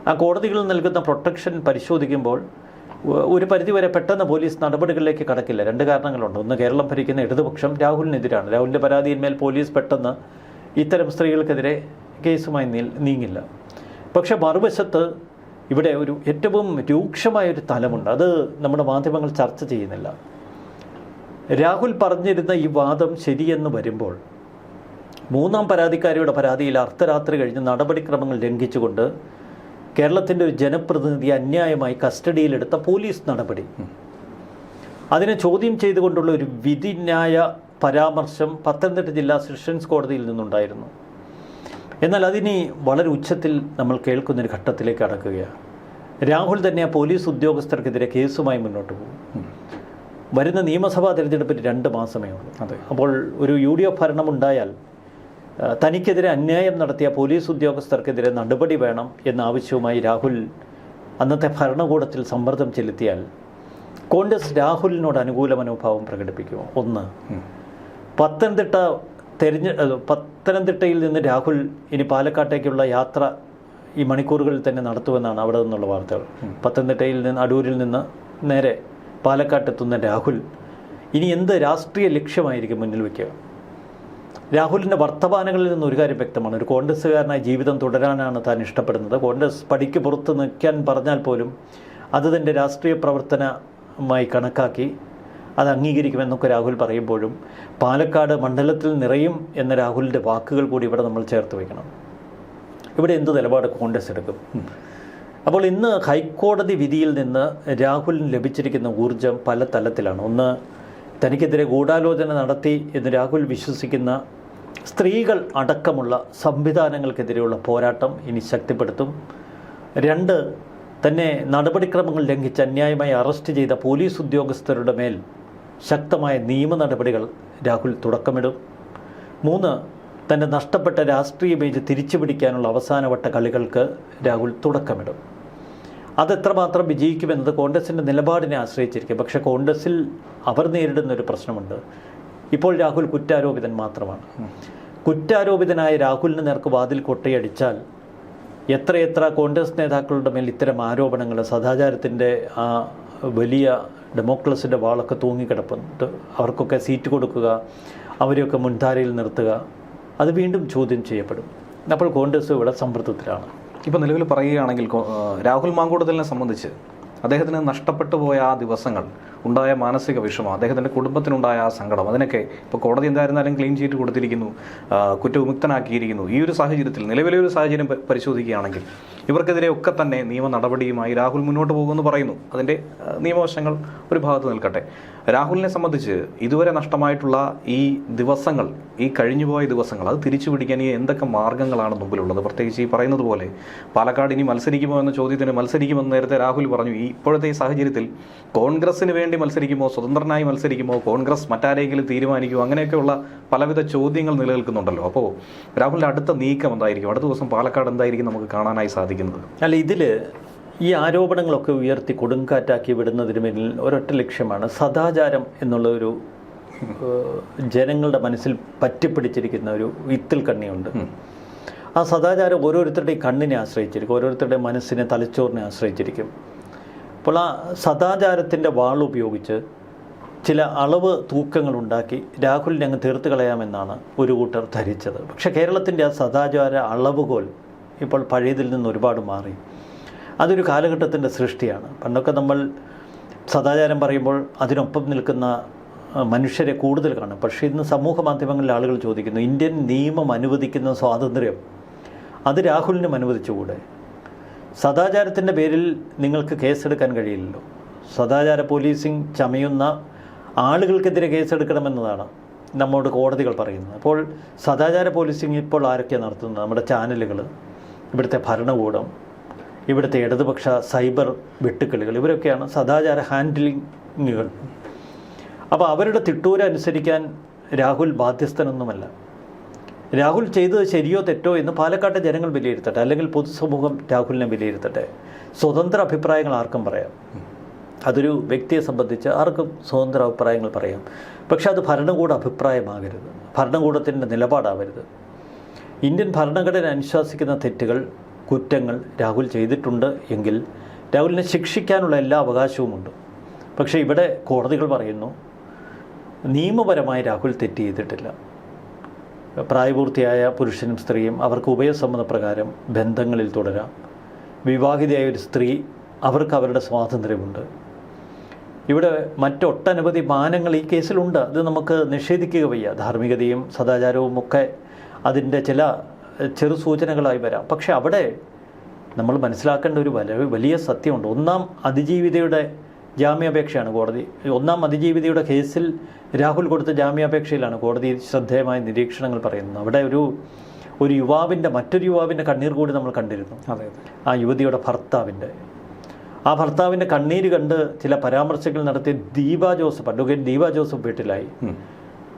ആ കോടതികൾ നൽകുന്ന പ്രൊട്ടക്ഷൻ പരിശോധിക്കുമ്പോൾ ഒരു പരിധിവരെ പെട്ടെന്ന് പോലീസ് നടപടികളിലേക്ക് കടക്കില്ല. 2 കാരണങ്ങളുണ്ട്. ഒന്ന്, കേരളം ഭരിക്കുന്ന ഇടതുപക്ഷം രാഹുലിനെതിരാണ്. രാഹുലിൻ്റെ പരാതിയിന്മേൽ പോലീസ് പെട്ടെന്ന് ഇത്തരം സ്ത്രീകൾക്കെതിരെ കേസുമായി നീങ്ങില്ല. പക്ഷേ മറുവശത്ത് ഇവിടെ ഒരു ഏറ്റവും രൂക്ഷമായൊരു തലമുണ്ട്, അത് നമ്മുടെ മാധ്യമങ്ങൾ ചർച്ച ചെയ്യുന്നില്ല. രാഹുൽ പറഞ്ഞിരുന്ന ഈ വാദം ശരിയെന്ന് വരുമ്പോൾ 3ാം പരാതിക്കാരിയുടെ പരാതിയിൽ അർദ്ധരാത്രി കഴിഞ്ഞ് നടപടിക്രമങ്ങൾ ലംഘിച്ചുകൊണ്ട് കേരളത്തിൻ്റെ ഒരു ജനപ്രതിനിധി അന്യായമായി കസ്റ്റഡിയിലെടുത്ത പോലീസ് നടപടി, അതിനെ ചോദ്യം ചെയ്തുകൊണ്ടുള്ള ഒരു വിധിന്യായ പരാമർശം പത്തനംതിട്ട ജില്ലാ സെഷൻസ് കോടതിയിൽ നിന്നുണ്ടായിരുന്നു. എന്നാൽ അതിനി വളരെ ഉച്ചത്തിൽ നമ്മൾ കേൾക്കുന്നൊരു ഘട്ടത്തിലേക്ക് കടക്കുകയാണ്. രാഹുൽ തന്നെ ആ പോലീസ് ഉദ്യോഗസ്ഥർക്കെതിരെ കേസുമായി മുന്നോട്ട് പോകും. വരുന്ന നിയമസഭാ തെരഞ്ഞെടുപ്പിന് 2 മാസമേ ഉള്ളൂ. അപ്പോൾ ഒരു UDF ഭരണമുണ്ടായാൽ തനിക്കെതിരെ അന്യായം നടത്തിയ പോലീസ് ഉദ്യോഗസ്ഥർക്കെതിരെ നടപടി വേണം എന്ന ആവശ്യവുമായി രാഹുൽ അന്നത്തെ ഭരണകൂടത്തിൽ സമ്മർദ്ദം ചെലുത്തിയാൽ കോൺഗ്രസ് രാഹുലിനോട് അനുകൂല മനോഭാവം പ്രകടിപ്പിക്കുമോ? ഒന്ന്, പത്തനംതിട്ടയിൽ നിന്ന് രാഹുൽ ഇനി പാലക്കാട്ടേക്കുള്ള യാത്ര ഈ മണിക്കൂറുകളിൽ തന്നെ നടത്തുമെന്നാണ് അവിടെ നിന്നുള്ള വാർത്തകൾ. പത്തനംതിട്ടയിൽ നിന്ന്, അടൂരിൽ നിന്ന് നേരെ പാലക്കാട്ടെത്തുന്ന രാഹുൽ ഇനി എന്ത് രാഷ്ട്രീയ ലക്ഷ്യമായിരിക്കും മുന്നിൽ വയ്ക്കുക? രാഹുലിൻ്റെ വർത്തമാനങ്ങളിൽ നിന്ന് ഒരു കാര്യം വ്യക്തമാണ്, ഒരു കോൺഗ്രസ്സുകാരനായി ജീവിതം തുടരാനാണ് താൻ ഇഷ്ടപ്പെടുന്നത്. കോൺഗ്രസ് പടിക്ക് പുറത്ത് നിൽക്കാൻ പറഞ്ഞാൽ പോലും അത് തൻ്റെ രാഷ്ട്രീയ പ്രവർത്തനമായി കണക്കാക്കി അത് അംഗീകരിക്കുമെന്നൊക്കെ രാഹുൽ പറയുമ്പോഴും പാലക്കാട് മണ്ഡലത്തിൽ നിറയും എന്ന രാഹുലിൻ്റെ വാക്കുകൾ കൂടി ഇവിടെ നമ്മൾ ചേർത്ത് വയ്ക്കണം. ഇവിടെ എന്ത് നിലപാട് കോൺഗ്രസ് എടുക്കും? അപ്പോൾ ഇന്ന് ഹൈക്കോടതി വിധിയിൽ നിന്ന് രാഹുലിന് ലഭിച്ചിരിക്കുന്ന ഊർജം പല തലത്തിലാണ്. ഒന്ന്, തനിക്കെതിരെ ഗൂഢാലോചന നടത്തി എന്ന് രാഹുൽ വിശ്വസിക്കുന്ന സ്ത്രീകൾ അടക്കമുള്ള സംവിധാനങ്ങൾക്കെതിരെയുള്ള പോരാട്ടം ഇനി ശക്തിപ്പെടുത്തും. 2, തന്നെ നടപടിക്രമങ്ങൾ ലംഘിച്ച് അന്യായമായി അറസ്റ്റ് ചെയ്ത പോലീസ് ഉദ്യോഗസ്ഥരുടെ മേൽ ശക്തമായ നിയമ നടപടികൾ രാഹുൽ തുടക്കമിടും. 3, തൻ്റെ നഷ്ടപ്പെട്ട രാഷ്ട്രീയ ഇമേജ് തിരിച്ചു പിടിക്കാനുള്ള അവസാനവട്ട കളികൾക്ക് രാഹുൽ തുടക്കമിടും. അതെത്രമാത്രം വിജയിക്കുമെന്നത് കോൺഗ്രസിൻ്റെ നിലപാടിനെ ആശ്രയിച്ചിരിക്കും. പക്ഷേ കോൺഗ്രസിൽ അവർ നേരിടുന്നൊരു പ്രശ്നമുണ്ട്. ഇപ്പോൾ രാഹുൽ കുറ്റാരോപിതൻ മാത്രമാണ്. കുറ്റാരോപിതനായ രാഹുലിന് നേർക്ക് വാതിൽ കൊട്ടയടിച്ചാൽ എത്രയെത്ര കോൺഗ്രസ് നേതാക്കളുടെ മേൽ ഇത്തരം ആരോപണങ്ങൾ, സദാചാരത്തിൻ്റെ ആ വലിയ ഡെമോക്രസിൻ്റെ വാളൊക്കെ തൂങ്ങിക്കിടപ്പുണ്ട്. അവർക്കൊക്കെ സീറ്റ് കൊടുക്കുക, അവരെയൊക്കെ മുൻധാരയിൽ നിർത്തുക, അത് വീണ്ടും ചോദ്യം ചെയ്യപ്പെടും. അപ്പോൾ കോൺഗ്രസ് ഇവിടെ സമ്മർദ്ദത്തിലാണ്. ഇപ്പോൾ നിലവിൽ പറയുകയാണെങ്കിൽ രാഹുൽ മാങ്കൂട്ടത്തിലിനെ സംബന്ധിച്ച് അദ്ദേഹത്തിന് നഷ്ടപ്പെട്ടു പോയ ആ ദിവസങ്ങൾ, ഉണ്ടായ മാനസിക വിഷമം, അദ്ദേഹത്തിൻ്റെ കുടുംബത്തിനുണ്ടായ ആ സങ്കടം, അതിനൊക്കെ ഇപ്പോൾ കോടതി എന്തായിരുന്നാലും ക്ലീൻ ചീറ്റ് കൊടുത്തിരിക്കുന്നു, കുറ്റവിമുക്തനാക്കിയിരിക്കുന്നു. ഈ ഒരു സാഹചര്യത്തിൽ, നിലവിലെ ഒരു സാഹചര്യം പരിശോധിക്കുകയാണെങ്കിൽ ഇവർക്കെതിരെ ഒക്കെ തന്നെ നിയമ നടപടിയുമായി രാഹുൽ മുന്നോട്ട് പോകുമെന്ന് പറയുന്നു. അതിൻ്റെ നിയമവശങ്ങൾ ഒരു ഭാഗത്ത് നിൽക്കട്ടെ. രാഹുലിനെ സംബന്ധിച്ച് ഇതുവരെ നഷ്ടമായിട്ടുള്ള ഈ ദിവസങ്ങൾ, ഈ കഴിഞ്ഞുപോയ ദിവസങ്ങൾ, അത് തിരിച്ചു പിടിക്കാൻ ഈ എന്തൊക്കെ മാർഗ്ഗങ്ങളാണ് മുമ്പിലുള്ളത്? പ്രത്യേകിച്ച് ഈ പറയുന്നത് പോലെ പാലക്കാട് ഇനി മത്സരിക്കുമോ എന്ന ചോദ്യത്തിന് മത്സരിക്കുമെന്ന് നേരത്തെ രാഹുൽ പറഞ്ഞു. ഈ ഇപ്പോഴത്തെ ഈ സാഹചര്യത്തിൽ കോൺഗ്രസിന് വേണ്ടി മത്സരിക്കുമോ, സ്വതന്ത്രനായി മത്സരിക്കുമോ, കോൺഗ്രസ് മറ്റാരെങ്കിലും തീരുമാനിക്കുമോ, അങ്ങനെയൊക്കെയുള്ള പലവിധ ചോദ്യങ്ങൾ നിലനിൽക്കുന്നുണ്ടല്ലോ. അപ്പോൾ രാഹുലിൻ്റെ അടുത്ത നീക്കം എന്തായിരിക്കും? അടുത്ത ദിവസം പാലക്കാട് എന്തായിരിക്കും നമുക്ക് കാണാനായി സാധിക്കുന്നത്? അല്ല, ഇതിൽ ഈ ആരോപണങ്ങളൊക്കെ ഉയർത്തി കൊടുങ്കാറ്റാക്കി വിടുന്നതിന് പിന്നിൽ ഒരൊറ്റ ലക്ഷ്യമാണ് സദാചാരം എന്നുള്ള ഒരു ജനങ്ങളുടെ മനസ്സിൽ പറ്റിപ്പിടിച്ചിരിക്കുന്ന ഒരു വിത്തിൽ കണ്ണിയുണ്ട്. ആ സദാചാരം ഓരോരുത്തരുടെയും കണ്ണിനെ ആശ്രയിച്ചിരിക്കും, ഓരോരുത്തരുടെ മനസ്സിനെ, തലച്ചോറിനെ ആശ്രയിച്ചിരിക്കും. അപ്പോൾ ആ സദാചാരത്തിൻ്റെ വാളുപയോഗിച്ച് ചില അളവ് തൂക്കങ്ങളുണ്ടാക്കി രാഹുലിനെ അങ്ങ് തീർത്ത് കളയാമെന്നാണ് ഒരു കൂട്ടർ ധരിച്ചത്. പക്ഷേ കേരളത്തിൻ്റെ ആ സദാചാര അളവുകോൽ ഇപ്പോൾ പഴയതിൽ നിന്ന് ഒരുപാട് മാറി. അതൊരു കാലഘട്ടത്തിൻ്റെ സൃഷ്ടിയാണ്. പണ്ടൊക്കെ നമ്മൾ സദാചാരം പറയുമ്പോൾ അതിനൊപ്പം നിൽക്കുന്ന മനുഷ്യരെ കൂടുതൽ കാണും. പക്ഷേ ഇന്ന് സമൂഹ മാധ്യമങ്ങളിൽ ആളുകൾ ചോദിക്കുന്നു, ഇന്ത്യൻ നിയമം അനുവദിക്കുന്ന സ്വാതന്ത്ര്യം അത് രാഹുലിനും അനുവദിച്ചുകൂടെ? സദാചാരത്തിൻ്റെ പേരിൽ നിങ്ങൾക്ക് കേസെടുക്കാൻ കഴിയില്ലല്ലോ. സദാചാര പോലീസിങ് ചമയുന്ന ആളുകൾക്കെതിരെ കേസെടുക്കണമെന്നതാണ് നമ്മോട് കോടതികൾ പറയുന്നത്. അപ്പോൾ സദാചാര പോലീസിങ് ഇപ്പോൾ ആരൊക്കെയാണ് നടത്തുന്നത്? നമ്മുടെ ചാനലുകൾ, ഇവിടുത്തെ ഭരണകൂടം, ഇവിടുത്തെ ഇടതുപക്ഷ സൈബർ വെട്ടുക്കളികൾ, ഇവരൊക്കെയാണ് സദാചാര ഹാൻഡിലിങ്ങുകൾ. അപ്പോൾ അവരുടെ തിട്ടൂരനുസരിക്കാൻ രാഹുൽ ബാധ്യസ്ഥനൊന്നുമല്ല. രാഹുൽ ചെയ്തത് ശരിയോ തെറ്റോ എന്ന് പാലക്കാട്ടെ ജനങ്ങൾ വിലയിരുത്തട്ടെ, അല്ലെങ്കിൽ പൊതുസമൂഹം രാഹുലിനെ വിലയിരുത്തട്ടെ. സ്വതന്ത്ര അഭിപ്രായങ്ങൾ ആർക്കും പറയാം. അതൊരു വ്യക്തിയെ സംബന്ധിച്ച് ആർക്കും സ്വതന്ത്ര അഭിപ്രായങ്ങൾ പറയാം. പക്ഷെ അത് ഭരണകൂട അഭിപ്രായമാകരുത്, ഭരണകൂടത്തിൻ്റെ നിലപാടാവരുത്. ഇന്ത്യൻ ഭരണഘടന അനുശാസിക്കുന്ന തെറ്റുകൾ, കുറ്റങ്ങൾ രാഹുൽ ചെയ്തിട്ടുണ്ട് എങ്കിൽ രാഹുലിനെ ശിക്ഷിക്കാനുള്ള എല്ലാ അവകാശവുമുണ്ട്. പക്ഷേ ഇവിടെ കോടതികൾ പറയുന്നു നിയമപരമായി രാഹുൽ തെറ്റ് ചെയ്തിട്ടില്ല. പ്രായപൂർത്തിയായ പുരുഷനും സ്ത്രീയും അവർക്ക് ഉഭയസമ്മതപ്രകാരം ബന്ധങ്ങളിൽ തുടരാം. വിവാഹിതയായ ഒരു സ്ത്രീ, അവർക്ക് അവരുടെ സ്വാതന്ത്ര്യമുണ്ട്. ഇവിടെ മറ്റൊട്ടനവധി മാനങ്ങൾ ഈ കേസിലുണ്ട്. അത് നമുക്ക് നിഷേധിക്കുക വയ്യ. ധാർമ്മികതയും സദാചാരവും ഒക്കെ അതിൻ്റെ ചില ചെറു സൂചനകളായി വരാം. പക്ഷെ അവിടെ നമ്മൾ മനസ്സിലാക്കേണ്ട ഒരു വലിയ സത്യമുണ്ട്. ഒന്നാം അതിജീവിതയുടെ ജാമ്യാപേക്ഷയാണ് കോടതി. ഒന്നാം അതിജീവിതയുടെ കേസിൽ രാഹുൽ കൊടുത്ത ജാമ്യാപേക്ഷയിലാണ് കോടതി ശ്രദ്ധേയമായ നിരീക്ഷണങ്ങൾ പറയുന്നത്. അവിടെ ഒരു യുവാവിൻ്റെ, മറ്റൊരു യുവാവിൻ്റെ കണ്ണീർ കൂടി നമ്മൾ കണ്ടിരുന്നു. ആ യുവതിയുടെ ഭർത്താവിൻ്റെ കണ്ണീര് കണ്ട് ചില പരാമർശങ്ങൾ നടത്തിയ അഡ്വക്കേറ്റ് ദീപ ജോസഫ് വീട്ടിലായി.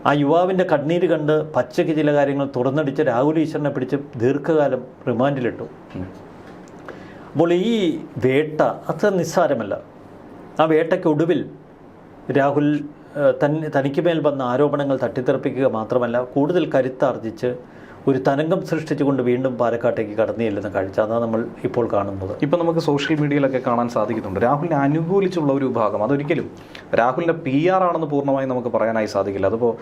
ആ യുവാവിൻ്റെ കണ്ണീര് കണ്ട് പച്ചയ്ക്ക് ചില കാര്യങ്ങൾ തുറന്നടിച്ച് രാഹുൽ ഈശ്വറിനെ പിടിച്ച് ദീർഘകാലം റിമാൻഡിലിട്ടു. അപ്പോൾ ഈ വേട്ട അത്ര നിസ്സാരമല്ല. ആ വേട്ടയ്ക്കൊടുവിൽ രാഹുൽ തനിക്ക് മേൽ വന്ന ആരോപണങ്ങൾ തട്ടിത്തെറിപ്പിക്കുക മാത്രമല്ല, കൂടുതൽ കരുത്താർജിച്ച് ഒരു തരംഗം സൃഷ്ടിച്ചുകൊണ്ട് വീണ്ടും പാലക്കാട്ടേക്ക് കടന്നു ചെല്ലുന്ന കാഴ്ച അതാണ് നമ്മൾ ഇപ്പോൾ കാണുന്നത്. ഇപ്പോൾ നമുക്ക് സോഷ്യൽ മീഡിയയിലൊക്കെ കാണാൻ സാധിക്കുന്നുണ്ട് രാഹുലിനെ അനുകൂലിച്ചുള്ള ഒരു വിഭാഗം. അതൊരിക്കലും രാഹുലിൻ്റെ PR ആണെന്ന് പൂർണ്ണമായി നമുക്ക് പറയാനായി സാധിക്കില്ല. അതിപ്പോൾ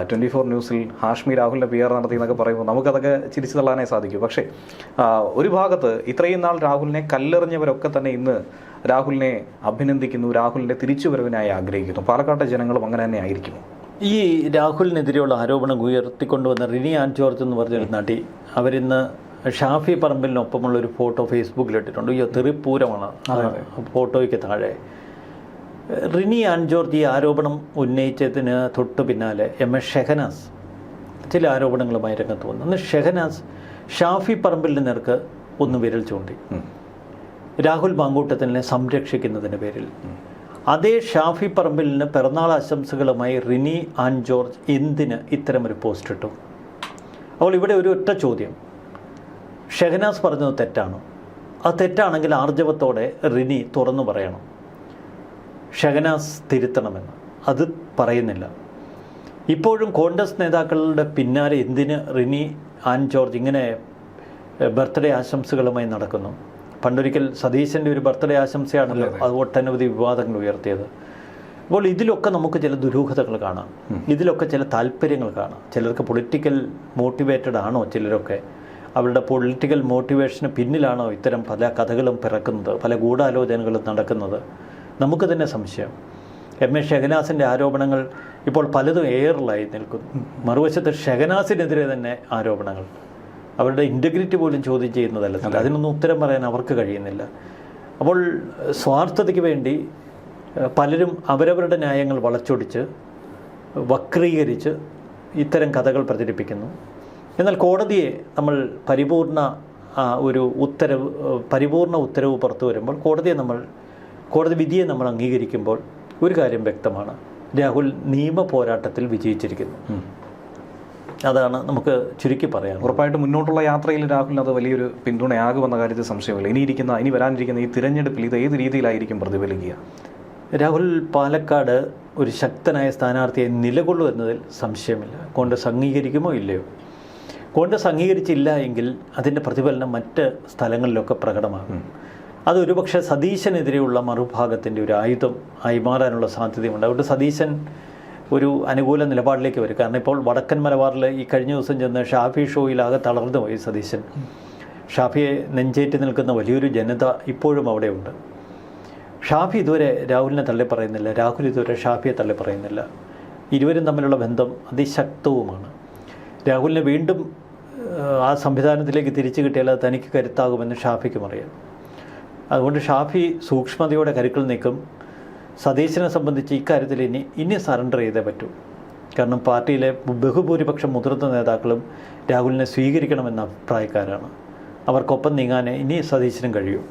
24 ന്യൂസിൽ ഹാഷ്മി രാഹുലിൻ്റെ PR നടത്തി എന്നൊക്കെ പറയുമ്പോൾ നമുക്കതൊക്കെ ചിരിച്ചു തള്ളാനേ സാധിക്കും. പക്ഷേ ഒരു ഭാഗത്ത് ഇത്രയും നാൾ രാഹുലിനെ കല്ലെറിഞ്ഞവരൊക്കെ തന്നെ ഇന്ന് രാഹുലിനെ അഭിനന്ദിക്കുന്നു, രാഹുലിൻ്റെ തിരിച്ചുവരവിനായി ആഗ്രഹിക്കുന്നു. പാലക്കാട്ടെ ജനങ്ങളും അങ്ങനെ തന്നെ ആയിരിക്കുമോ? ഈ രാഹുലിനെതിരെയുള്ള ആരോപണം ഉയർത്തിക്കൊണ്ടുവന്ന റിനി ആൻ ജോർജ് എന്ന് പറഞ്ഞൊരു നടി, അവരിന്ന് ഷാഫി പറമ്പിലിനൊപ്പമുള്ളൊരു ഫോട്ടോ ഫേസ്ബുക്കിലിട്ടിട്ടുണ്ട്. ഈ തെറിപ്പൂരമാണ് ഫോട്ടോയ്ക്ക് താഴെ. റിനി ആൻ ജോർജ് ഈ ആരോപണം ഉന്നയിച്ചതിന് തൊട്ടു പിന്നാലെ MS ഷെഹനാസ് ചില ആരോപണങ്ങളുമായി രംഗത്ത് വന്നു. അന്ന് ഷെഹനാസ് ഷാഫി പറമ്പിലിന് നേർക്ക് ഒന്ന് വിരൽ ചൂണ്ടി, രാഹുൽ മാങ്കൂട്ടത്തിനെ സംരക്ഷിക്കുന്നതിൻ്റെ പേരിൽ. അതേ ഷാഫി പറമ്പിലിന് പിറന്നാൾ ആശംസകളുമായി റിനി ആൻ ജോർജ് എന്തിന് ഇത്തരമൊരു പോസ്റ്റ് ഇട്ടു? അപ്പോൾ ഇവിടെ ഒരു ഒറ്റ ചോദ്യം, ഷെഹനാസ് പറഞ്ഞത് തെറ്റാണോ? അത് തെറ്റാണെങ്കിൽ ആർജവത്തോടെ റിനി തുറന്നു പറയണം, ഷെഹനാസ് തിരുത്തണമെന്ന്. അത് പറയുന്നില്ല. ഇപ്പോഴും കോൺഗ്രസ് നേതാക്കളുടെ പിന്നാലെ എന്തിന് റിനി ആൻ ജോർജ് ഇങ്ങനെ ബർത്ത്ഡേ ആശംസകളുമായി നടക്കുന്നു? പണ്ടൊരിക്കൽ സതീശൻ്റെ ഒരു ബർത്ത്ഡേ ആശംസയാണല്ലോ അത് ഒട്ടനവധി വിവാദങ്ങൾ ഉയർത്തിയത്. അപ്പോൾ ഇതിലൊക്കെ നമുക്ക് ചില ദുരൂഹതകൾ കാണാം, ഇതിലൊക്കെ ചില താല്പര്യങ്ങൾ കാണാം. ചിലർക്ക് പൊളിറ്റിക്കൽ മോട്ടിവേറ്റഡ് ആണോ ചിലരൊക്കെ, അവരുടെ പൊളിറ്റിക്കൽ മോട്ടിവേഷന് പിന്നിലാണോ ഇത്തരം പല കഥകളും പിറക്കുന്നത്, പല ഗൂഢാലോചനകളും നടക്കുന്നത്? നമുക്ക് തന്നെ സംശയം. എം എ ഷെഹനാസിൻ്റെ ആരോപണങ്ങൾ ഇപ്പോൾ പലതും എയറിലായി നിൽക്കുന്നു. മറുവശത്ത് ഷെഹനാസിനെതിരെ തന്നെ ആരോപണങ്ങൾ, അവരുടെ ഇൻറ്റഗ്രിറ്റി പോലും ചോദ്യം ചെയ്യുന്നതല്ല. അതിനൊന്നും ഉത്തരം പറയാൻ അവർക്ക് കഴിയുന്നില്ല. അപ്പോൾ സ്വാർത്ഥതയ്ക്ക് വേണ്ടി പലരും അവരവരുടെ ന്യായങ്ങൾ വളച്ചൊടിച്ച് വക്രീകരിച്ച് ഇത്തരം കഥകൾ പ്രചരിപ്പിക്കുന്നു. എന്നാൽ കോടതിയെ നമ്മൾ പരിപൂർണ ഉത്തരവ് പുറത്തു വരുമ്പോൾ കോടതി വിധിയെ നമ്മൾ അംഗീകരിക്കുമ്പോൾ ഒരു കാര്യം വ്യക്തമാണ്: രാഹുൽ നിയമ പോരാട്ടത്തിൽ വിജയിച്ചിരിക്കുന്നു. അതാണ് നമുക്ക് ചുരുക്കി പറയാം. ഉറപ്പായിട്ടും മുന്നോട്ടുള്ള യാത്രയിൽ രാഹുലിന് അത് വലിയൊരു പിന്തുണയാകുമെന്ന കാര്യത്തിൽ സംശയമില്ല. ഇനി വരാനിരിക്കുന്ന ഈ തിരഞ്ഞെടുപ്പിൽ ഇത് ഏത് രീതിയിലായിരിക്കും പ്രതിഫലിക്കുക? രാഹുൽ പാലക്കാട് ഒരു ശക്തനായ സ്ഥാനാർത്ഥിയെ നിലകൊള്ളൂ എന്നതിൽ സംശയമില്ല. കോൺഗ്രസ് അംഗീകരിക്കുമോ ഇല്ലയോ? കോൺഗ്രസ് അംഗീകരിച്ചില്ല എങ്കിൽ അതിൻ്റെ പ്രതിഫലനം മറ്റ് സ്ഥലങ്ങളിലൊക്കെ പ്രകടമാകും. അതൊരുപക്ഷെ സതീശനെതിരെയുള്ള മറുഭാഗത്തിൻ്റെ ഒരു ആയുധം ആയി മാറാനുള്ള സാധ്യതയുണ്ട്. അതുകൊണ്ട് സതീശൻ ഒരു അനുകൂല നിലപാടിലേക്ക് വരും. കാരണം ഇപ്പോൾ വടക്കൻ മലബാറിൽ ഈ കഴിഞ്ഞ ദിവസം ചെന്ന് ഷാഫി ഷോയിലാകെ തളർന്നു പോയി സതീശൻ. ഷാഫിയെ നെഞ്ചേറ്റി നിൽക്കുന്ന വലിയൊരു ജനത ഇപ്പോഴും അവിടെയുണ്ട്. ഷാഫി ഇതുവരെ രാഹുലിനെ തള്ളി പറയുന്നില്ല, രാഹുൽ ഇതുവരെ ഷാഫിയെ തള്ളി പറയുന്നില്ല. ഇരുവരും തമ്മിലുള്ള ബന്ധം അതിശക്തവുമാണ്. രാഹുലിനെ വീണ്ടും ആ സംവിധാനത്തിലേക്ക് തിരിച്ചു കിട്ടിയാൽ അത് തനിക്ക് കരുത്താകുമെന്ന് ഷാഫിക്കും അറിയാം. അതുകൊണ്ട് ഷാഫി സൂക്ഷ്മതയോടെ കരുക്കൾ നീക്കും. സതീശനെ സംബന്ധിച്ച് ഇക്കാര്യത്തിൽ ഇനി സറണ്ടർ ചെയ്തേ പറ്റൂ. കാരണം പാർട്ടിയിലെ ബഹുഭൂരിപക്ഷം മുതിർന്ന നേതാക്കളും രാഹുലിനെ സ്വീകരിക്കണമെന്ന അഭിപ്രായക്കാരാണ്. അവർക്കൊപ്പം നീങ്ങാൻ ഇനി സതീശനും കഴിയും.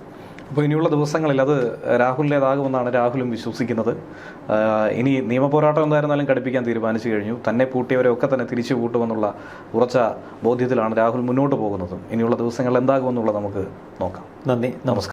അപ്പോൾ ഇനിയുള്ള ദിവസങ്ങളിൽ അത് രാഹുലിൻ്റേതാകുമെന്നാണ് രാഹുലും വിശ്വസിക്കുന്നത്. ഇനി നിയമപോരാട്ടം എന്തായിരുന്നാലും കടുപ്പിക്കാൻ തീരുമാനിച്ചു കഴിഞ്ഞു. തന്നെ പൂട്ടിയവരെയൊക്കെ തന്നെ തിരിച്ചു പൂട്ടുമെന്നുള്ള ഉറച്ച ബോധ്യത്തിലാണ് രാഹുൽ മുന്നോട്ട് പോകുന്നത്. ഇനിയുള്ള ദിവസങ്ങളിൽ എന്താകുമെന്നുള്ളത് നമുക്ക് നോക്കാം. നന്ദി, നമസ്കാരം.